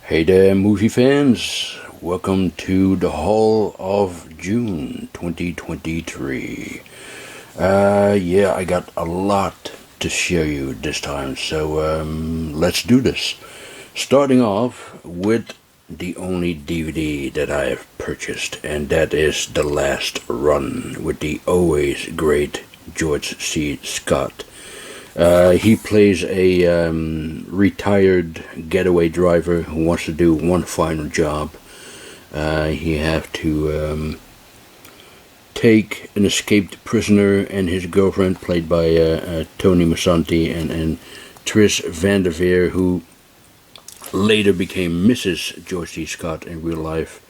Hey there, movie fans. Welcome to the Hall of June 2023. Yeah, I got a lot to show you this time, so let's do this. Starting off with the only DVD that I have purchased, and that is The Last Run with the always great George C. Scott. He plays a retired getaway driver who wants to do one final job. He have to take an escaped prisoner and his girlfriend, played by Tony Masanti, and Tris Van der Veer, who later became Mrs. George C. Scott in real life.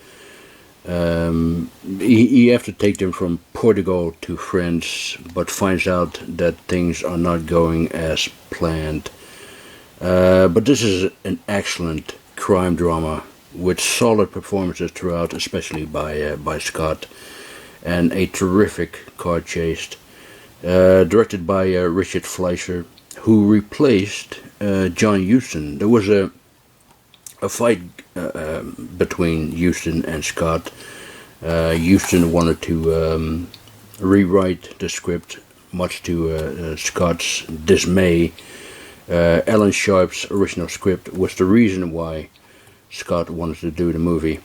He have to take them from Portugal to France, but finds out that things are not going as planned. But this is an excellent crime drama with solid performances throughout, especially by Scott, and a terrific car chase. Directed by Richard Fleischer, who replaced John Huston. There was a fight between Huston and Scott. Huston wanted to rewrite the script, much to Scott's dismay. Alan Sharp's original script was the reason why Scott wanted to do the movie.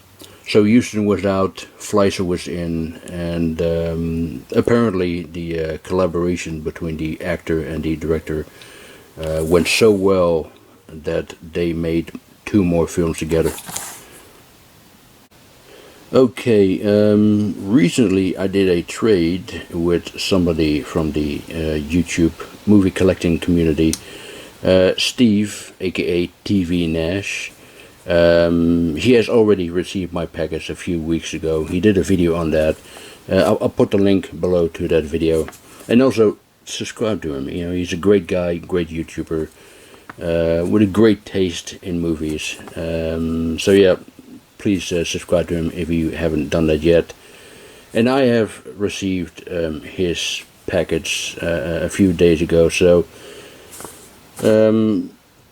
So Huston was out, Fleischer was in, and apparently the collaboration between the actor and the director went so well that they made 2 more films together. Okay, recently I did a trade with somebody from the YouTube movie collecting community, Steve, AKA TV Nash. He has already received my package a few weeks ago. He did a video on that. I'll put the link below to that video. And also, subscribe to him. You know, he's a great guy, great YouTuber. With a great taste in movies. So yeah, please subscribe to him if you haven't done that yet. And I have received his package a few days ago. So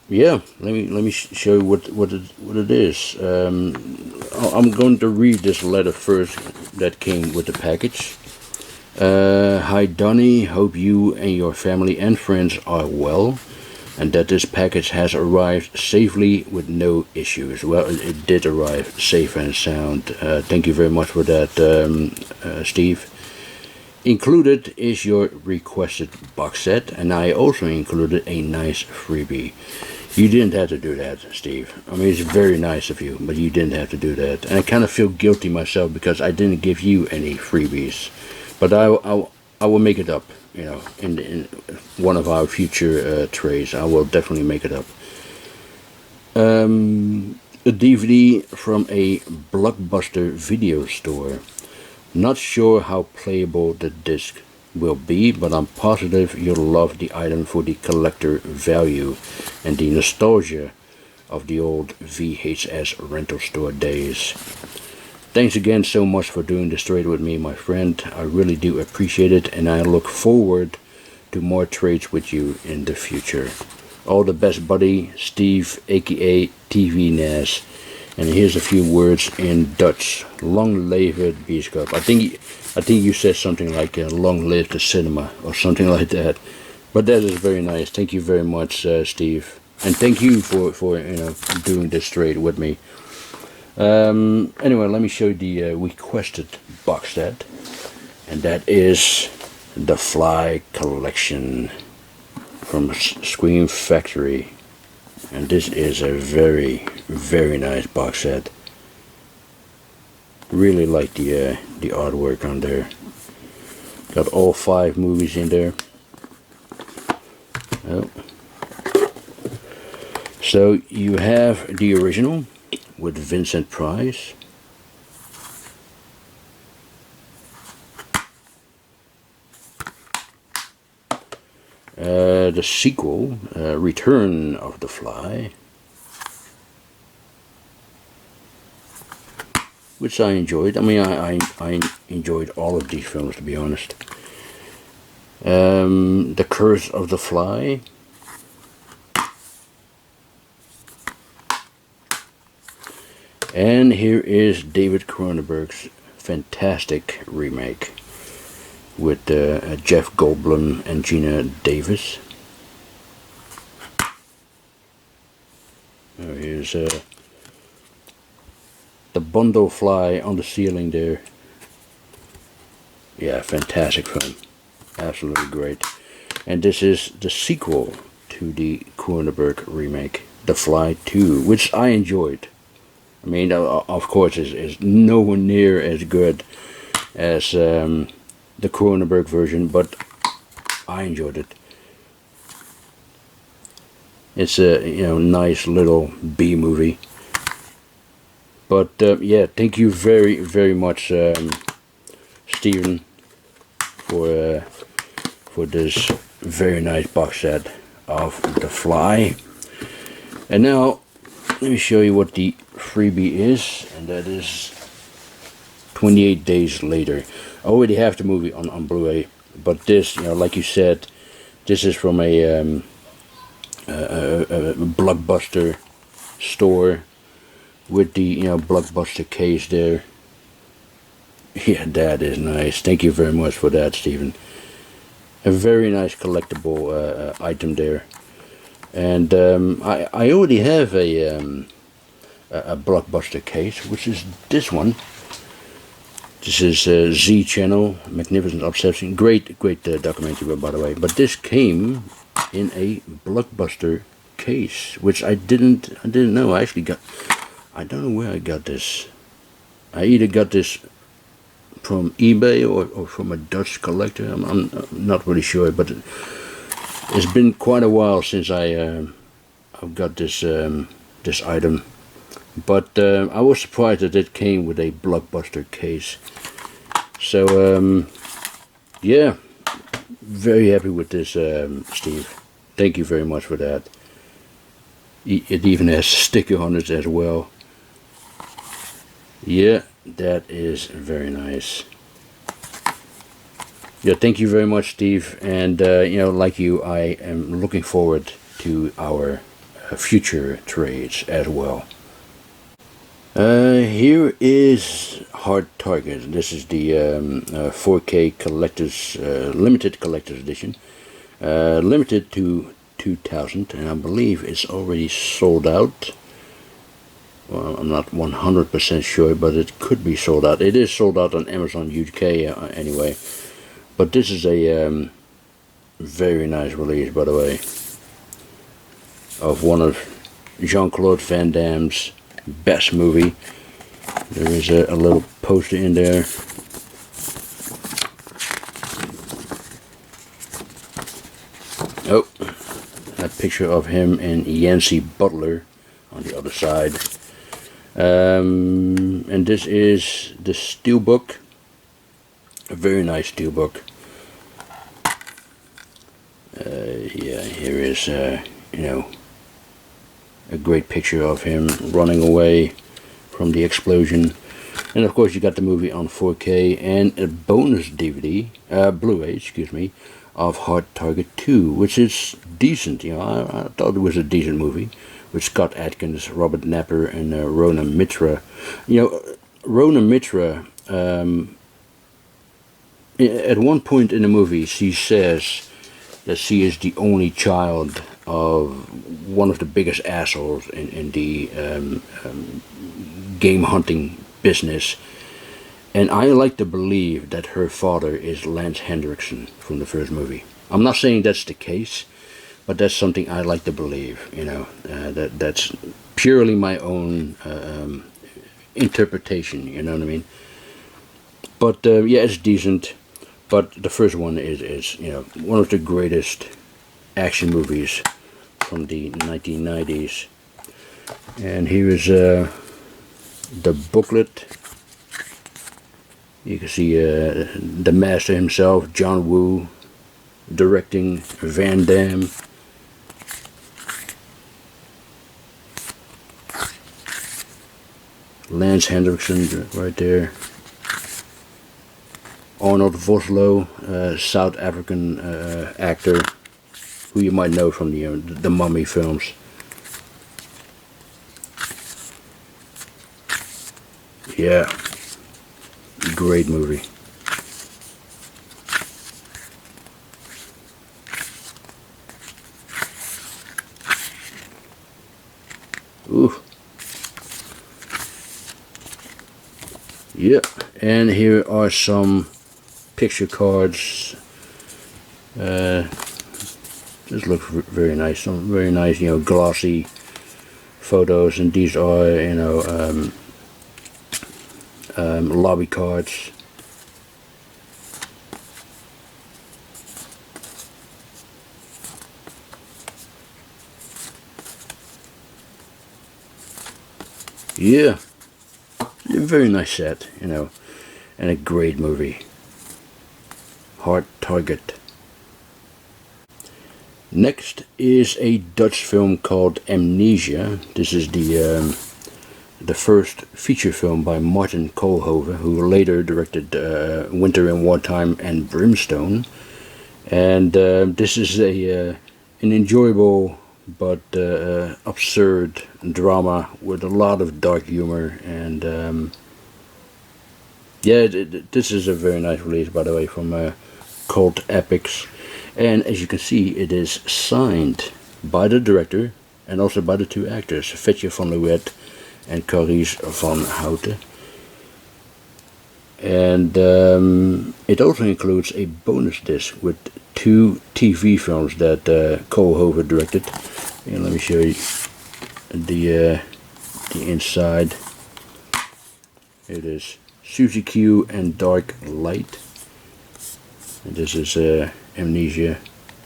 yeah, let me show you what it is. I'm going to read this letter first that came with the package. Hi Donnie, hope you and your family and friends are well, and that this package has arrived safely with no issues. Well, it did arrive safe and sound. Thank you very much for that, Steve. Included is your requested box set, and I also included a nice freebie. You didn't have to do that, Steve. I mean, it's very nice of you, but you didn't have to do that. And I kind of feel guilty myself because I didn't give you any freebies. But I will make it up. You know, in one of our future trades, I will definitely make it up. A DVD from a Blockbuster video store. Not sure how playable the disc will be, but I'm positive you'll love the item for the collector value and the nostalgia of the old VHS rental store days. Thanks again so much for doing this trade with me, my friend. I really do appreciate it, and I look forward to more trades with you in the future. All the best, buddy. Steve, aka TV Nash. And here's a few words in Dutch. Long live het bioscoop. I think you said something like long live the cinema or something like that. But that is very nice. Thank you very much, Steve. And thank you for doing this trade with me. Anyway, let me show you the requested box set, and that is the Fly Collection from Scream Factory, and this is a very, very nice box set. Really like the artwork on there. Got all 5 movies in there. Oh. So you have the original with Vincent Price. The sequel, Return of the Fly, which I enjoyed. I mean, I enjoyed all of these films, to be honest. The Curse of the Fly. And here is David Cronenberg's fantastic remake with Jeff Goldblum and Gina Davis. Oh, here's the bundle fly on the ceiling there. Yeah, fantastic film. Absolutely great. And this is the sequel to the Cronenberg remake, The Fly 2, which I enjoyed. I mean, of course, it's nowhere near as good as the Cronenberg version, but I enjoyed it. It's a nice little B movie. But yeah, thank you very very much, Steven, for this very nice box set of The Fly. And now let me show you what the freebie is, and that is 28 Days Later. I already have the movie on Blu-ray, but this, like you said, this is from a Blockbuster store with the Blockbuster case there. Yeah, that is nice. Thank you very much for that, Stephen. A very nice collectible item there. And I already have a Blockbuster case, which is this one. This is Z Channel, Magnificent Obsession. Great documentary, by the way. But this came in a Blockbuster case, which I didn't know. I actually got. I don't know where I got this. I either got this from eBay or from a Dutch collector. I'm not really sure, but it's been quite a while since I've got this this item. But I was surprised that it came with a Blockbuster case. So yeah, very happy with this, Steve. Thank you very much for that. It even has sticker on it as well. Yeah, that is very nice. Yeah, thank you very much, Steve. And like you, I am looking forward to our future trades as well. Here is Hard Target. This is the 4K collector's limited collector's edition, limited to 2000, and I believe it's already sold out. Well, I'm not 100% sure, but it could be sold out. It is sold out on Amazon UK anyway. But this is a very nice release, by the way, of one of Jean-Claude Van Damme's best movie. There is a little poster in there. Oh, a picture of him and Yancey Butler on the other side. And this is the steelbook. A very nice steelbook. Yeah, here is a great picture of him running away from the explosion. And of course you got the movie on 4K and a bonus DVD, Blu-ray, excuse me, of Hard Target 2, which is decent. I thought it was a decent movie with Scott Adkins, Robert Napper, and Rona Mitra. Rona Mitra, at one point in the movie she says that she is the only child of one of the biggest assholes in the game hunting business. And I like to believe that her father is Lance Henriksen from the first movie. I'm not saying that's the case, but that's something I like to believe. That's purely my own interpretation. You know what I mean? But yeah, it's decent. But the first one is one of the greatest action movies from the 1990s. And here is the booklet. You can see the master himself, John Woo, directing Van Damme. Lance Henriksen right there. Arnold Vosloo, South African actor, who you might know from the Mummy films. Yeah, great movie. Ooh. Yep, and here are some picture cards. Just look very nice. Some very nice, you know, glossy photos, and these are, you know, lobby cards. Yeah, a very nice set, you know, and a great movie. Hard target. Next is a Dutch film called Amnesia. This is the first feature film by Martin Koolhoven, who later directed Winter in Wartime and Brimstone. And this is an enjoyable but absurd drama with a lot of dark humor, and yeah, this is a very nice release, by the way, from Cult Epics. And as you can see, it is signed by the director and also by the two actors, Fetje van Leeuwen and Carice van Houten. And it also includes a bonus disc with 2 TV films that Koolhoven directed. And let me show you the inside. It is Suzy Q and Dark Light. And this is Amnesia.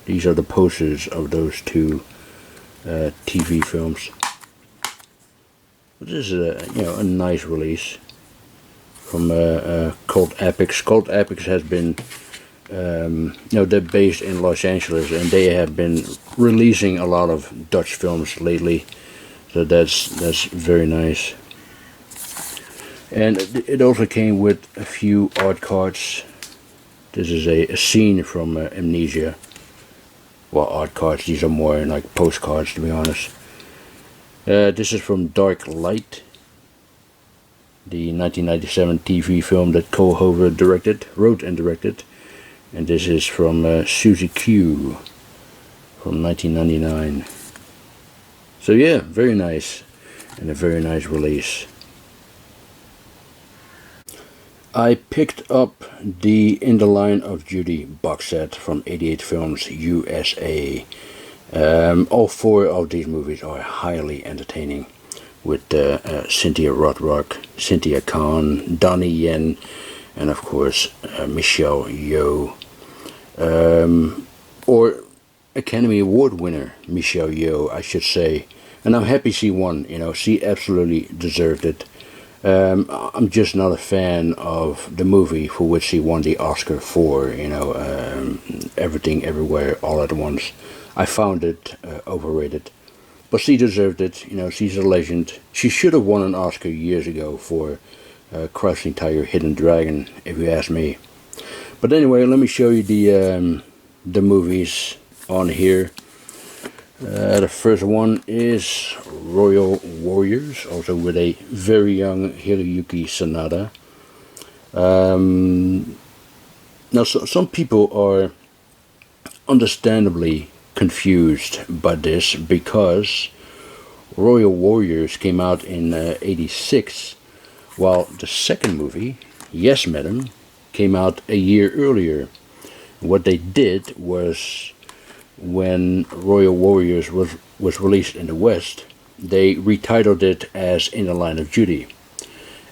These are the posters of those 2 TV films. But this is a nice release from Cult Epics. Cult Epics has been, they're based in Los Angeles, and they have been releasing a lot of Dutch films lately. So that's very nice. And it also came with a few art cards. This is a scene from Amnesia. Well, art cards, these are more like postcards, to be honest. This is from Dark Light, the 1997 TV film that Koolhoven wrote and directed. And this is from Suzy Q from 1999. So yeah, very nice, and a very nice release. I picked up the In the Line of Judy box set from 88 Films USA. All 4 of these movies are highly entertaining, with Cynthia Rothrock, Cynthia Kahn, Donnie Yen, and of course Michelle Yeoh, or Academy Award winner Michelle Yeoh, I should say. And I'm happy she won. You know, she absolutely deserved it. I'm just not a fan of the movie for which she won the Oscar for, Everything Everywhere All at Once. I found it overrated. But she deserved it, she's a legend. She should have won an Oscar years ago for Crouching Tiger, Hidden Dragon, if you ask me. But anyway, let me show you the movies on here. The first one is Royal Warriors, also with a very young Hiroyuki Sanada. Now, some people are understandably confused by this, because Royal Warriors came out in '86, while the second movie, Yes Madam, came out a year earlier. What they did was, when Royal Warriors was released in the West, they retitled it as In the Line of Judy.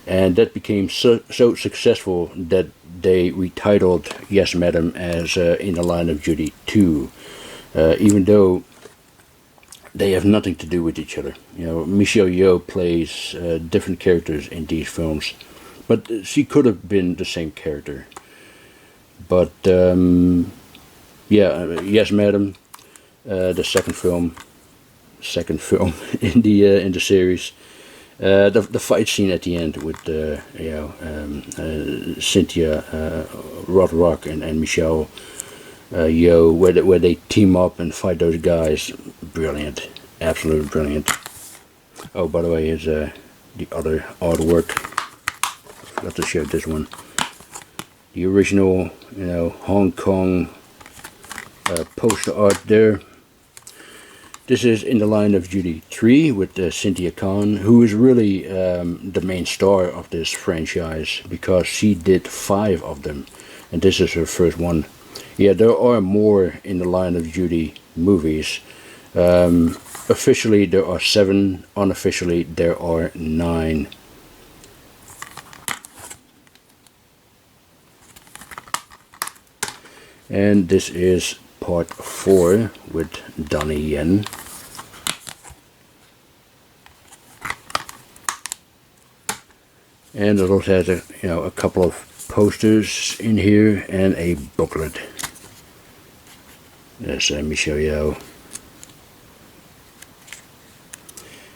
And that became so successful that they retitled Yes Madam as In the Line of Judy 2. Even though they have nothing to do with each other. Michelle Yeoh plays different characters in these films, but she could have been the same character. But Yes Madam, the second film in the series. The fight scene at the end with Cynthia Rothrock and Michelle Yeoh, where they team up and fight those guys, brilliant, absolutely brilliant. Oh, by the way, here's the other artwork. got to show this one. The original, you know, Hong Kong poster art there. This is in the Line of Judy 3 with Cynthia Khan, who is really the main star of this franchise because she did 5 of them, and this is her first one. Yeah, there are more in the Line of Judy movies. Officially there are 7, unofficially there are 9. And this is part 4 with Donnie Yen. And it also has a couple of posters in here and a booklet. Yes, let me show you.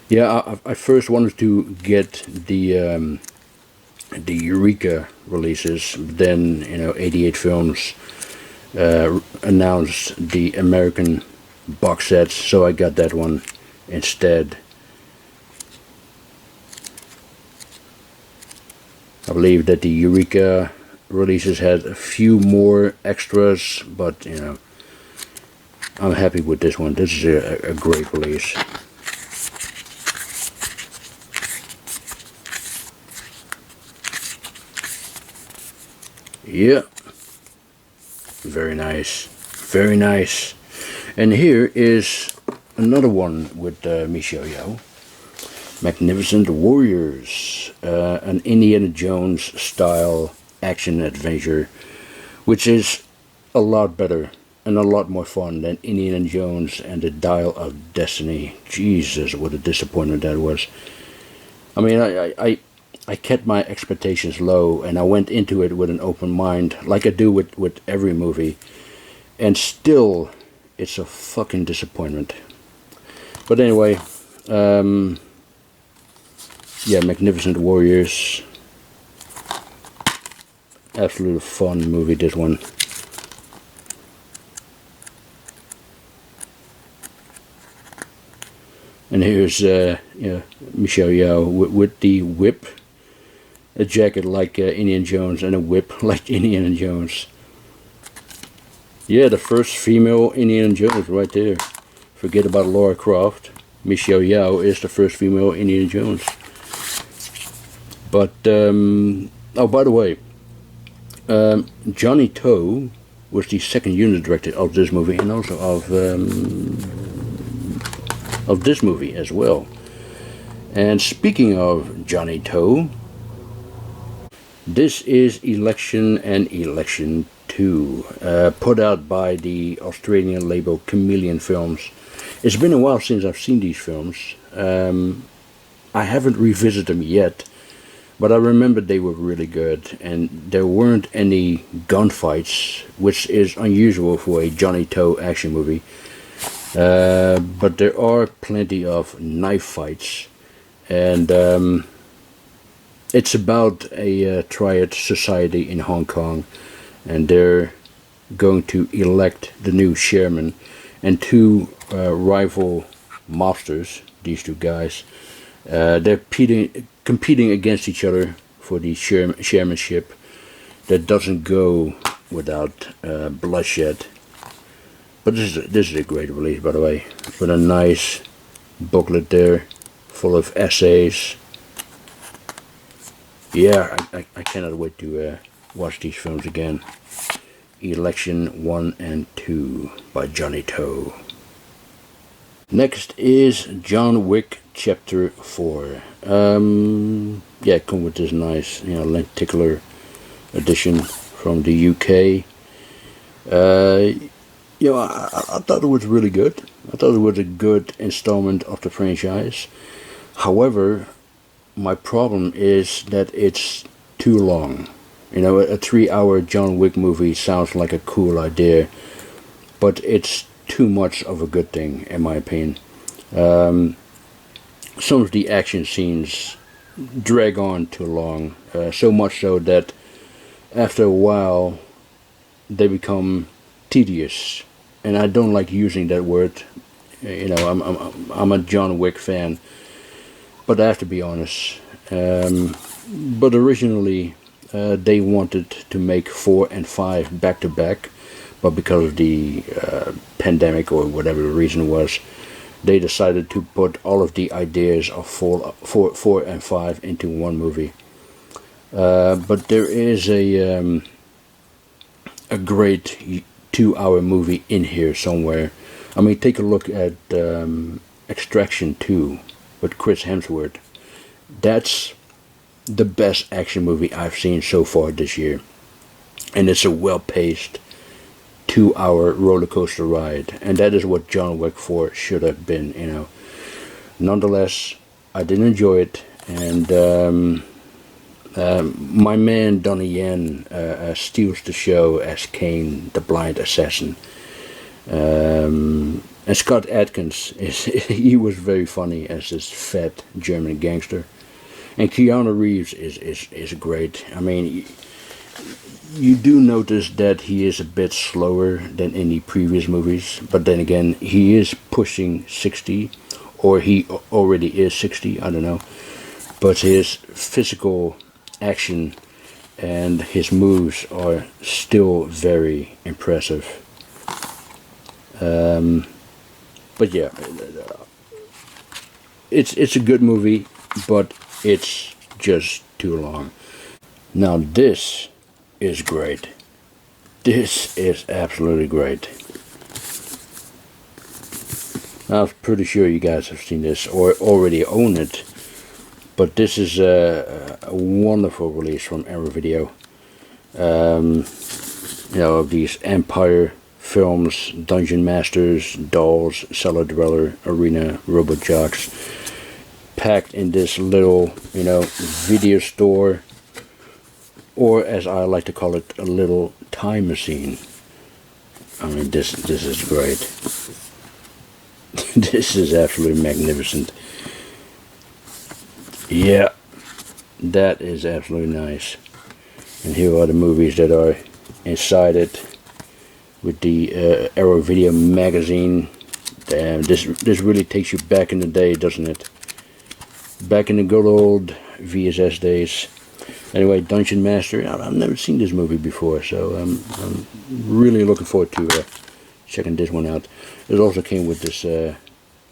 Yeah, I first wanted to get the Eureka releases, but then 88 Films announced the American box sets, so I got that one instead. I believe that the Eureka releases had a few more extras, but I'm happy with this one. This is a great release. Yeah, very nice, very nice. And here is another one with Michelle Yeoh. Magnificent Warriors, an Indiana Jones style action adventure, which is a lot better and a lot more fun than Indiana Jones and the Dial of Destiny. Jesus, what a disappointment that was. I mean, I kept my expectations low and I went into it with an open mind, like I do with every movie, and still it's a fucking disappointment. But anyway, yeah, Magnificent Warriors. Absolute fun movie, this one. And here's Michelle Yeoh with the whip. A jacket like Indiana Jones and a whip like Indiana Jones. Yeah, the first female Indiana Jones right there. Forget about Lara Croft. Michelle Yeoh is the first female Indiana Jones. But, oh, by the way, Johnny To was the second unit director of this movie and also of this movie as well. And speaking of Johnny To, this is Election and Election 2, put out by the Australian label Chameleon Films. It's been a while since I've seen these films. I haven't revisited them yet, but I remember they were really good, and there weren't any gunfights, which is unusual for a Johnny To action movie. But there are plenty of knife fights, and it's about a triad society in Hong Kong, and they're going to elect the new chairman, and 2 rival mobsters, these 2 guys, they're competing against each other for the chairmanship. That doesn't go without bloodshed. But this is a great release, by the way, with a nice booklet there, full of essays. Yeah, I cannot wait to watch these films again. Election 1 and 2 by Johnny To. Next is John Wick Chapter 4. Yeah, come with this nice, lenticular edition from the UK. I thought it was really good. I thought it was a good installment of the franchise. However, my problem is that it's too long. A 3-hour John Wick movie sounds like a cool idea, but it's too much of a good thing, in my opinion. Some of the action scenes drag on too long, so much so that after a while they become tedious, and I don't like using that word. I'm a John Wick fan, but I have to be honest. But originally they wanted to make 4 and 5 back to back, but because of the pandemic or whatever the reason was, they decided to put all of the ideas of 4 and 5 into one movie. But there is a great 2-hour movie in here somewhere. I mean, take a look at Extraction 2 with Chris Hemsworth. That's the best action movie I've seen so far this year. And it's a well-paced 2-hour roller coaster ride. And that is what John Wick 4 should have been, you know. Nonetheless, I did enjoy it. And my man Donnie Yen steals the show as Kane, the blind assassin. And Scott Adkins, he was very funny as this fat German gangster. And Keanu Reeves is great. I mean, you do notice that he is a bit slower than in the previous movies. But then again, he is pushing 60. Or he already is 60, I don't know. But his physical action and his moves are still very impressive. But yeah, it's a good movie, but it's just too long. Now this is great. This is absolutely great. I'm pretty sure you guys have seen this or already own it. But this is a wonderful release from Arrow Video. You know, of these Empire films, Dungeon Masters, Dolls, Cellar Dweller, Arena, Robot Jocks, packed in this little, you know, video store, or as I like to call it, a little time machine. I mean, this is great. This is absolutely magnificent. Yeah, that is absolutely nice. And here are the movies that are inside it with the Arrow Video magazine. Damn, this really takes you back in the day, doesn't it? Back in the good old VSS days. Anyway, Dungeon Master. I've never seen this movie before, so I'm really looking forward to checking this one out. It also came with this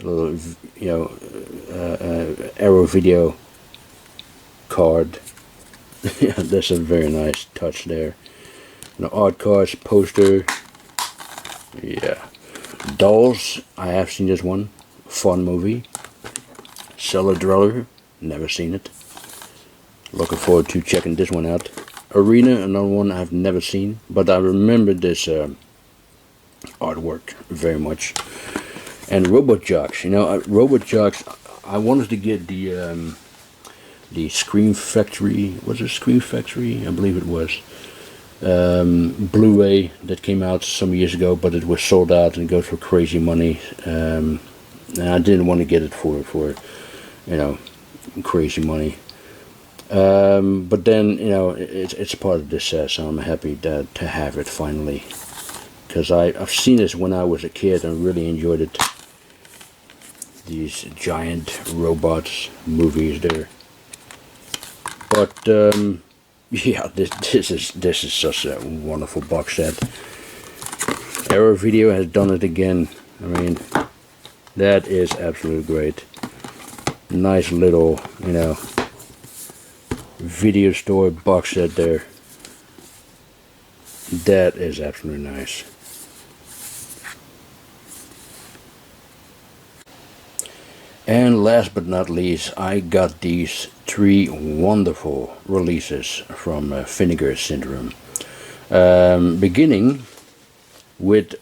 little, you know, Arrow Video card. Yeah, that's a very nice touch there. An art cards, poster. Yeah. Dolls, I have seen this one. Fun movie. Cellar Dweller, never seen it. Looking forward to checking this one out. Arena, another one I've never seen, but I remember this artwork very much. And Robot Jocks, you know, Robot Jocks, I wanted to get the Scream Factory, was it Scream Factory? I believe it was. Blu-ray that came out some years ago, but it was sold out and goes for crazy money. And I didn't want to get it for you know, crazy money. But then, you know, it's part of this set, so I'm happy to have it finally. Because I've seen this when I was a kid and really enjoyed it. These giant robots movies there. But yeah, this is such a wonderful box set. Arrow Video has done it again. I mean, that is absolutely great. Nice little, you know, video store box set there. That is absolutely nice. And last but not least, I got these 3 wonderful releases from Vinegar Syndrome. Beginning with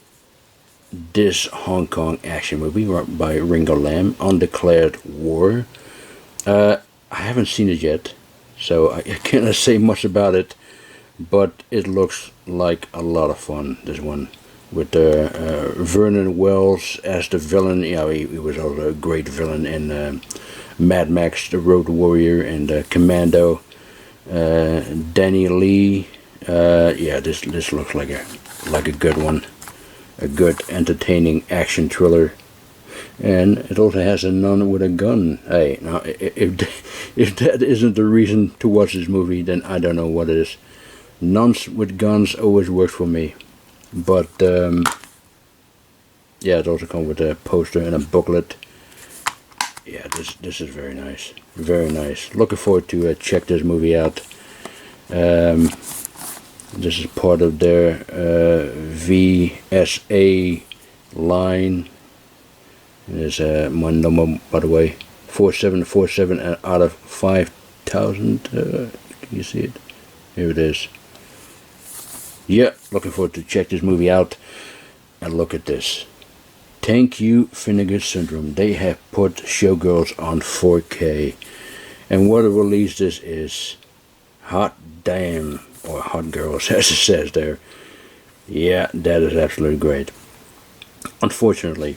this Hong Kong action movie by Ringo Lam, Undeclared War. I haven't seen it yet, so I cannot say much about it, but it looks like a lot of fun, this one. With Vernon Wells as the villain. You know, he was also a great villain in Mad Max, The Road Warrior, and Commando. Danny Lee. Yeah, this looks like a good one, a good entertaining action thriller. And it also has a nun with a gun. Hey, now if that isn't the reason to watch this movie, then I don't know what is. Nuns with guns always worked for me. But yeah, it also comes with a poster and a booklet. Yeah, this is very nice. Very nice. Looking forward to check this movie out. This is part of their VSA line. There's my number, by the way, 4747 out of 5,000. Can you see it? Here it is. Yeah, looking forward to check this movie out. And look at this. Thank you, Vinegar Syndrome. They have put Showgirls on 4K. And what a release this is. Hot damn. Or Hot Girls, as it says there. Yeah, that is absolutely great. Unfortunately,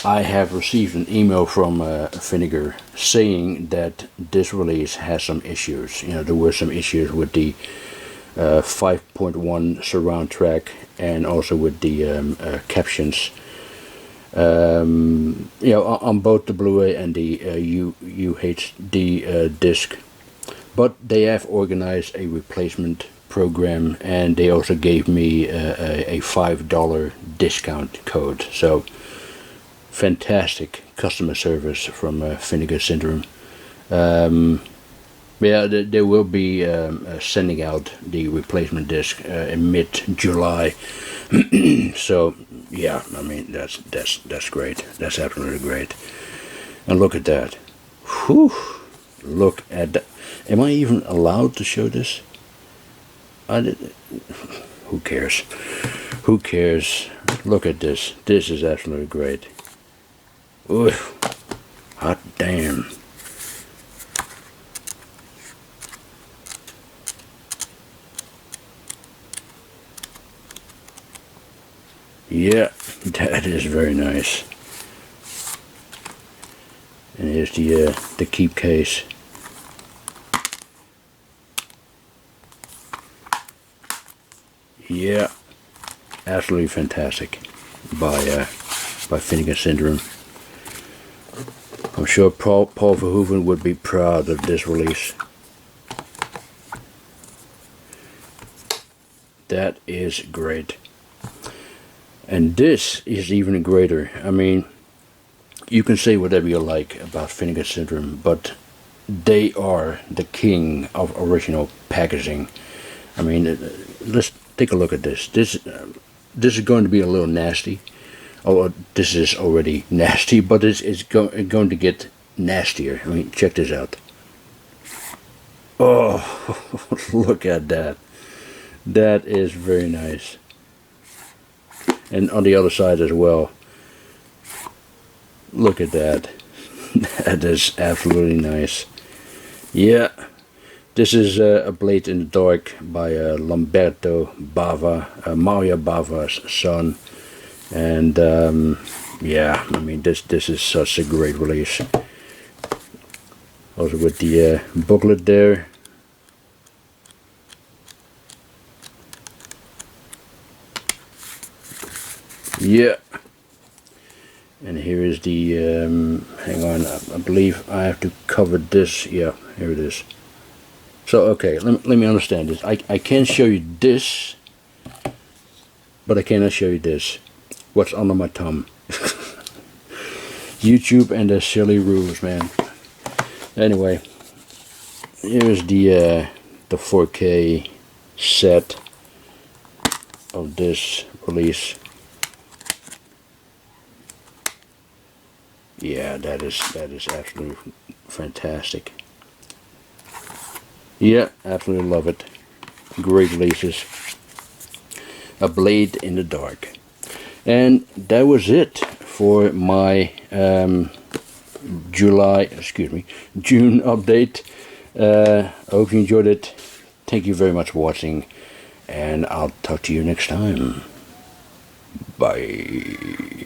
I have received an email from Vinegar saying that this release has some issues. You know, there were some issues with the 5.1 surround track and also with the captions. You know, on both the Blu-ray and the UHD disc. But they have organized a replacement program, and they also gave me a $5 discount code. So, fantastic customer service from Vinegar Syndrome. Yeah, they will be sending out the replacement disc in mid-July. So, yeah, I mean that's great. That's absolutely great. And look at that. Whew! Look at that. Am I even allowed to show this? Who cares? Who cares? Look at this. This is absolutely great. Ooh, hot damn. Yeah, that is very nice. And here's the keep case. Yeah, absolutely fantastic by Vinegar Syndrome. I'm sure Paul Verhoeven would be proud of this release. That is great. And this is even greater. I mean, you can say whatever you like about Vinegar Syndrome, but they are the king of original packaging. I mean, let's take a look at this. This is going to be a little nasty. Oh, this is already nasty, but it's going to get nastier. I mean, check this out. Oh, look at that. That is very nice. And on the other side as well. Look at that. That is absolutely nice. Yeah. This is A Blade in the Dark by Lamberto Bava, Mario Bava's son. And yeah, I mean this is such a great release. Also with the booklet there. Yeah. And here is the, hang on, I believe I have to cover this. Yeah, here it is. So, okay, let me understand this. I can show you this, but I cannot show you this. What's under my thumb. YouTube and the silly rules, man. Anyway, here's the 4K set of this release. Yeah, that is absolutely fantastic. Yeah, absolutely love it. Great releases. A Blade in the Dark. And that was it for my June update. I hope you enjoyed it. Thank you very much for watching, and I'll talk to you next time. Bye.